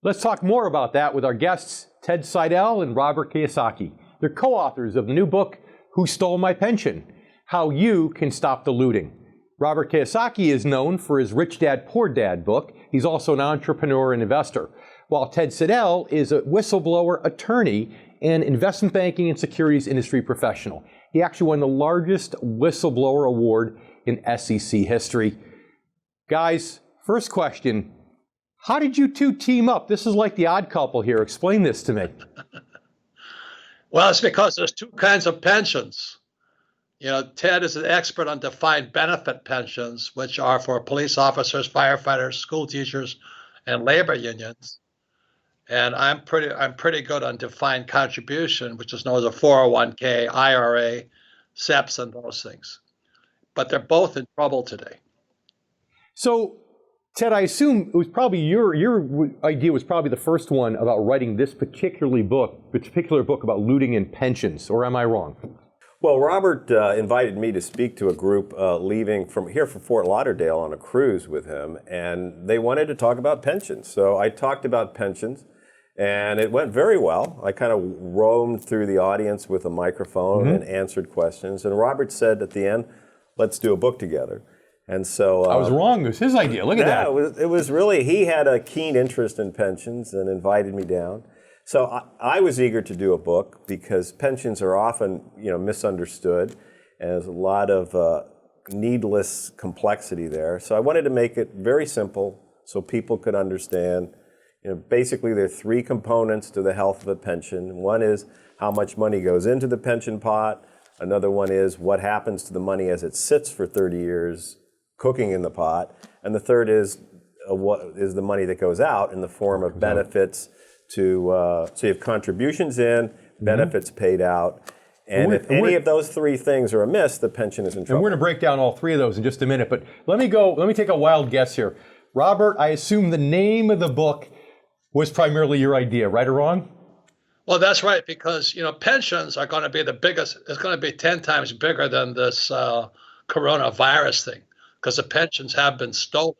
Let's talk more about that with our guests, Ted Siedle and Robert Kiyosaki. They're co-authors of the new book, Who Stole My Pension? How You Can Stop the Looting. Robert Kiyosaki is known for his Rich Dad, Poor Dad book. He's also an entrepreneur and investor, while Ted Siedle is a whistleblower attorney and investment banking and securities industry professional. He actually won the largest whistleblower award in SEC history. Guys, first question, how did you two team up? This is like the odd couple here. Explain this to me. Well, it's because there's two kinds of pensions. Ted is an expert on defined benefit pensions, which are for police officers, firefighters, school teachers, and labor unions. And I'm pretty good on defined contribution, which is known as a 401k, IRA, SEPs, and those things. But they're both in trouble today. So, Ted, I assume it was probably your idea was probably the first one about writing this particular book about looting and pensions, or am I wrong? Well, Robert invited me to speak to a group leaving from Fort Lauderdale on a cruise with him, and they wanted to talk about pensions. So I talked about pensions, and it went very well. I kind of roamed through the audience with a microphone and answered questions, and Robert said at the end, let's do a book together. And so I was wrong. It was his idea. Look at that. It was really, he had a keen interest in pensions and invited me down. So I was eager to do a book because pensions are often, misunderstood, and there's a lot of needless complexity there. So I wanted to make it very simple so people could understand. Basically there are three components to the health of a pension. One is how much money goes into the pension pot. Another one is what happens to the money as it sits for 30 years cooking in the pot. And the third is what is the money that goes out in the form of benefits so you have contributions in, benefits paid out, and if any of those three things are amiss, the pension is in trouble. And we're going to break down all three of those in just a minute, but let me take a wild guess here. Robert, I assume the name of the book was primarily your idea, right or wrong? Well, that's right, because pensions are going to be the biggest. It's going to be 10 times bigger than this coronavirus thing, because the pensions have been stolen.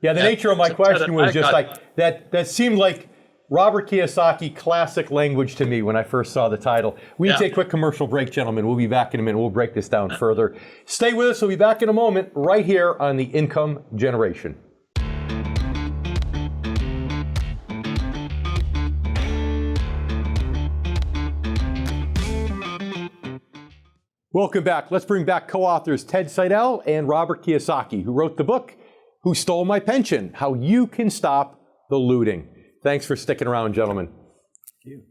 Yeah, the nature of my question was just like that seemed like Robert Kiyosaki classic language to me when I first saw the title. We need to take a quick commercial break, gentlemen. We'll be back in a minute. We'll break this down further. Stay with us. We'll be back in a moment right here on The Income Generation. Welcome back. Let's bring back co-authors Ted Siedle and Robert Kiyosaki, who wrote the book, Who Stole My Pension? How You Can Stop the Looting. Thanks for sticking around, gentlemen. Thank you.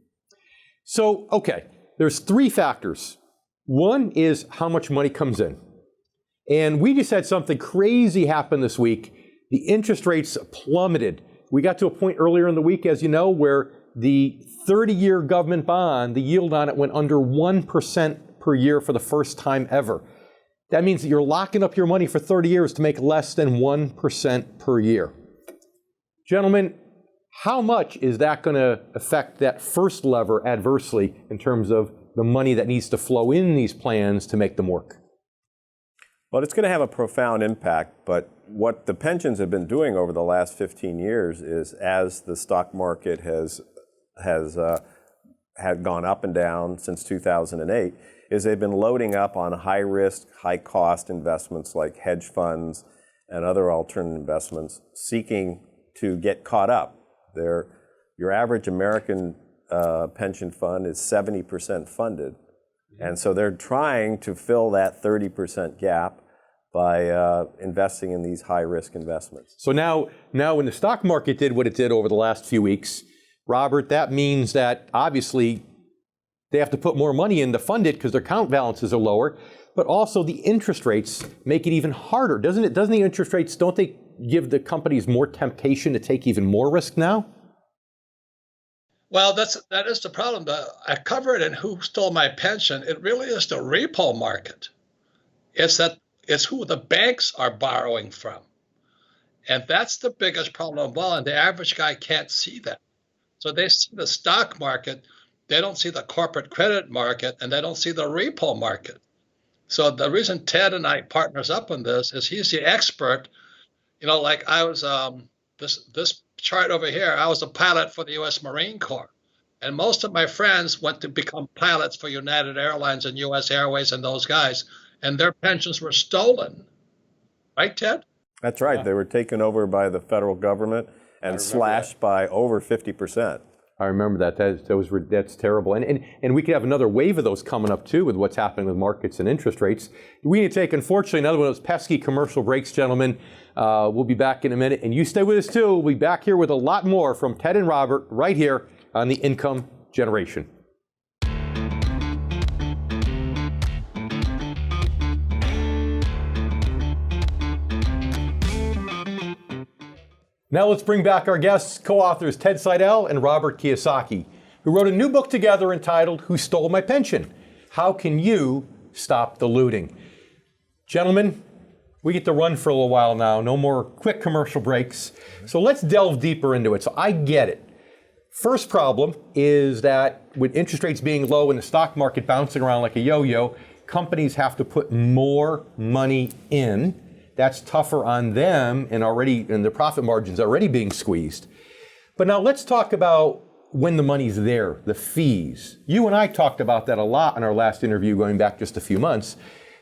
So, okay, there's three factors. One is how much money comes in. And we just had something crazy happen this week. The interest rates plummeted. We got to a point earlier in the week, as you know, where the 30-year government bond, the yield on it went under 1% per year for the first time ever. That means that you're locking up your money for 30 years to make less than 1% per year. Gentlemen, how much is that going to affect that first lever adversely in terms of the money that needs to flow in these plans to make them work? Well, it's going to have a profound impact, but what the pensions have been doing over the last 15 years is, as the stock market has gone up and down since 2008, is they've been loading up on high-risk, high-cost investments like hedge funds and other alternative investments, seeking to get caught up. Your average American pension fund is 70% funded. And so they're trying to fill that 30% gap by investing in these high-risk investments. So now when the stock market did what it did over the last few weeks, Robert, that means that obviously they have to put more money in to fund it because their account balances are lower, but also the interest rates make it even harder. Doesn't the interest rates, don't they give the companies more temptation to take even more risk now? Well, that is the problem. I cover it in Who Stole My Pension. It really is the repo market. It's who the banks are borrowing from. And that's the biggest problem of all, and the average guy can't see that. So they see the stock market, they don't see the corporate credit market, and they don't see the repo market. So the reason Ted and I partners up on this is he's the expert. Like I was this chart over here, I was a pilot for the U.S. Marine Corps. And most of my friends went to become pilots for United Airlines and U.S. Airways and those guys, and their pensions were stolen. Right, Ted? That's right. Yeah. They were taken over by the federal government and slashed by over 50%. I remember that. That's terrible. And we could have another wave of those coming up, too, with what's happening with markets and interest rates. We need to take, unfortunately, another one of those pesky commercial breaks, gentlemen. We'll be back in a minute. And you stay with us, too. We'll be back here with a lot more from Ted and Robert right here on the Income Generation. Now let's bring back our guests, co-authors Ted Siedle and Robert Kiyosaki, who wrote a new book together entitled Who Stole My Pension? How Can You Stop the Looting? Gentlemen, we get to run for a little while now. No more quick commercial breaks. So let's delve deeper into it. So I get it. First problem is that with interest rates being low and the stock market bouncing around like a yo-yo, companies have to put more money in. That's tougher on them and their profit margins already being squeezed. But now let's talk about when the money's there, the fees. You and I talked about that a lot in our last interview going back just a few months.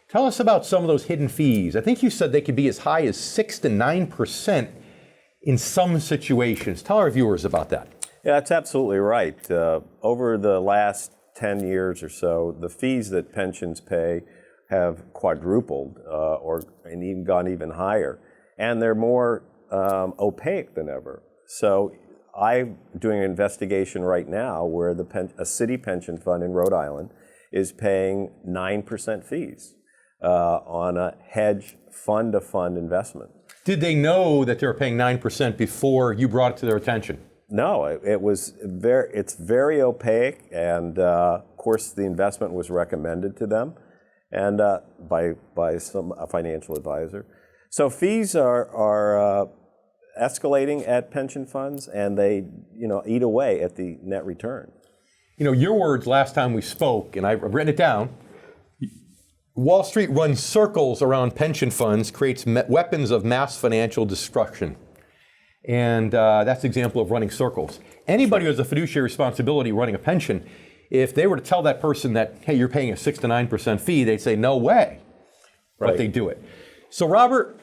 Tell us about some of those hidden fees. I think you said they could be as high as 6 to 9% in some situations. Tell our viewers about that. Yeah, that's absolutely right. Over the last 10 years or so, the fees that pensions pay have quadrupled and even gone even higher. And they're more opaque than ever. So I'm doing an investigation right now where a city pension fund in Rhode Island is paying 9% fees on a hedge fund-to-fund investment. Did they know that they were paying 9% before you brought it to their attention? No, it's very opaque, and of course the investment was recommended to them and by a financial advisor. So fees are escalating at pension funds, and they eat away at the net return. Your words last time we spoke, and I've written it down. Wall Street runs circles around pension funds, creates weapons of mass financial destruction. And that's an example of running circles. Anybody who has a fiduciary responsibility running a pension, if they were to tell that person that, hey, you're paying a 6 to 9% fee, they'd say, no way. Right. But they do it. So Robert,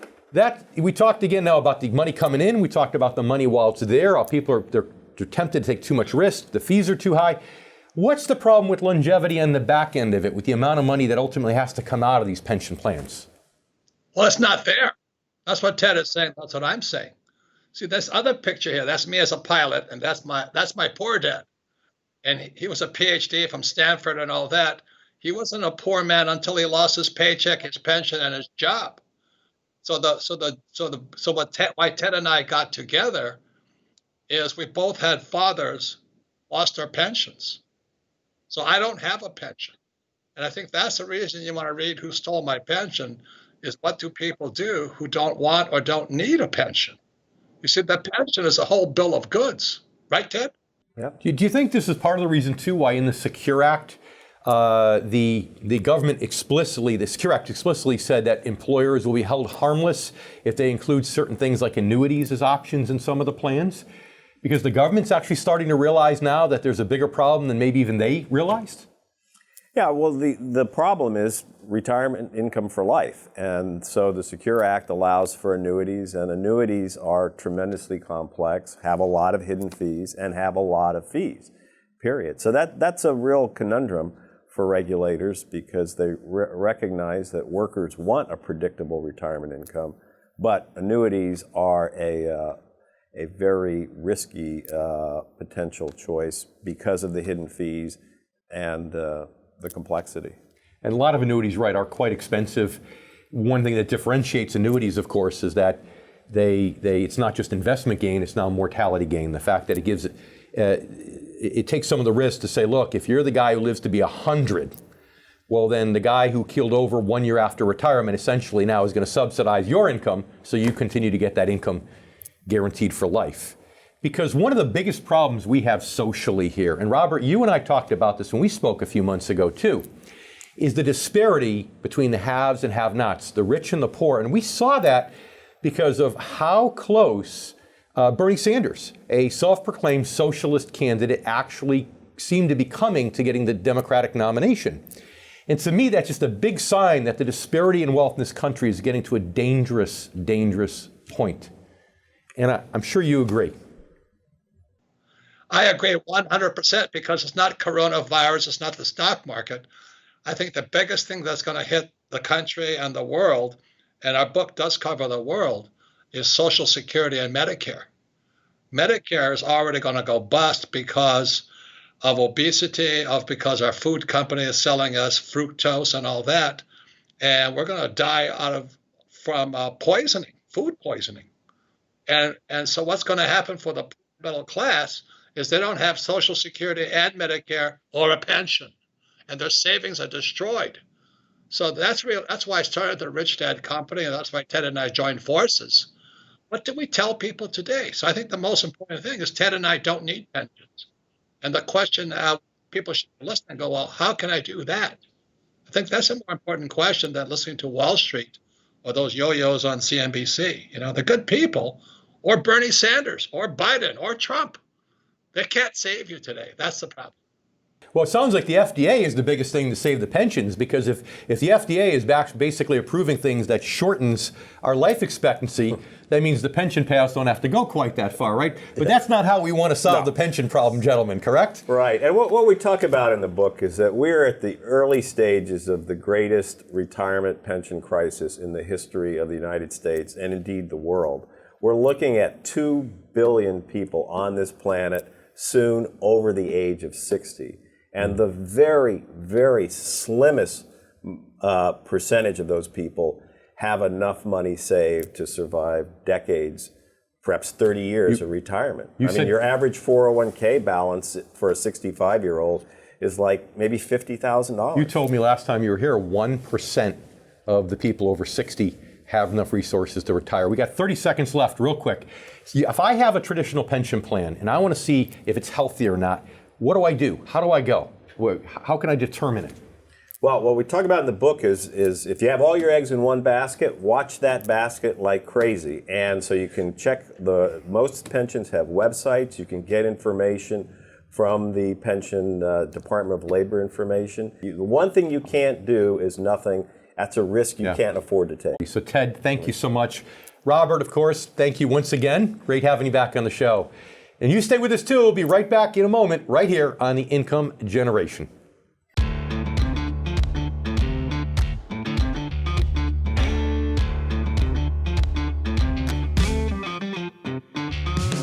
we talked again now about the money coming in. We talked about the money while it's there. People they're tempted to take too much risk. The fees are too high. What's the problem with longevity and the back end of it, with the amount of money that ultimately has to come out of these pension plans? Well, it's not fair. That's what Ted is saying. That's what I'm saying. See, this other picture here, that's me as a pilot, and that's my poor dad. And he was a PhD from Stanford and all that. He wasn't a poor man until he lost his paycheck, his pension, and his job. Why Ted and I got together is we both had fathers lost their pensions. So I don't have a pension. And I think that's the reason you want to read Who Stole My Pension, is what do people do who don't want or don't need a pension? You see, that pension is a whole bill of goods. Right, Ted? Yeah. Do you think this is part of the reason, too, why in the Secure Act, the government the Secure Act explicitly said that employers will be held harmless if they include certain things like annuities as options in some of the plans? Because the government's actually starting to realize now that there's a bigger problem than maybe even they realized? Yeah, well, the problem is retirement income for life. And so the Secure Act allows for annuities, and annuities are tremendously complex, have a lot of hidden fees, and have a lot of fees, period. So that's a real conundrum for regulators, because they recognize that workers want a predictable retirement income, but annuities are a very risky potential choice because of the hidden fees and the complexity. And a lot of annuities, right, are quite expensive. One thing that differentiates annuities, of course, is that it's not just investment gain, it's now mortality gain. The fact that it gives it takes some of the risk to say, look, if you're the guy who lives to be 100, well, then the guy who keeled over 1 year after retirement essentially now is going to subsidize your income, so you continue to get that income guaranteed for life. Because one of the biggest problems we have socially here, and Robert, you and I talked about this when we spoke a few months ago too, is the disparity between the haves and have-nots, the rich and the poor. And we saw that because of how close Bernie Sanders, a self-proclaimed socialist candidate, actually seemed to be coming to getting the Democratic nomination. And to me, that's just a big sign that the disparity in wealth in this country is getting to a dangerous, dangerous point. And I'm sure you agree. I agree 100% because it's not coronavirus, it's not the stock market. I think the biggest thing that's going to hit the country and the world, and our book does cover the world, is Social Security and Medicare. Medicare is already going to go bust because of obesity, because our food company is selling us fructose and all that, and we're going to die from poisoning, food poisoning. And so what's going to happen for the middle class is they don't have Social Security and Medicare or a pension, and their savings are destroyed. So that's real. That's why I started the Rich Dad Company, and that's why Ted and I joined forces. What do we tell people today? So I think the most important thing is Ted and I don't need pensions. And the question people should listen and go, well, how can I do that? I think that's a more important question than listening to Wall Street or those yo-yos on CNBC. You know, they're good people, or Bernie Sanders, or Biden, or Trump. They can't save you today. That's the problem. Well, it sounds like the FDA is the biggest thing to save the pensions, because if the FDA is basically approving things that shortens our life expectancy, that means the pension payouts don't have to go quite that far, right? But that's not how we want to solve the pension problem, gentlemen, correct? Right. And what we talk about in the book is that we're at the early stages of the greatest retirement pension crisis in the history of the United States and indeed the world. We're looking at 2 billion people on this planet soon over the age of 60. And the very, very slimmest percentage of those people have enough money saved to survive decades, perhaps 30 years of retirement. I mean, your average 401k balance for a 65-year-old is like maybe $50,000. You told me last time you were here, 1% of the people over 60 have enough resources to retire. We got 30 seconds left, real quick. If I have a traditional pension plan and I want to see if it's healthy or not, what do I do? How do I go? How can I determine it? Well, what we talk about in the book is if you have all your eggs in one basket, watch that basket like crazy. And so you can check most pensions have websites. You can get information from the pension Department of Labor information. The one thing you can't do is nothing. That's a risk you can't afford to take. So Ted, thank you so much. Robert, of course, thank you once again. Great having you back on the show. And you stay with us too. We'll be right back in a moment, right here on The Income Generation.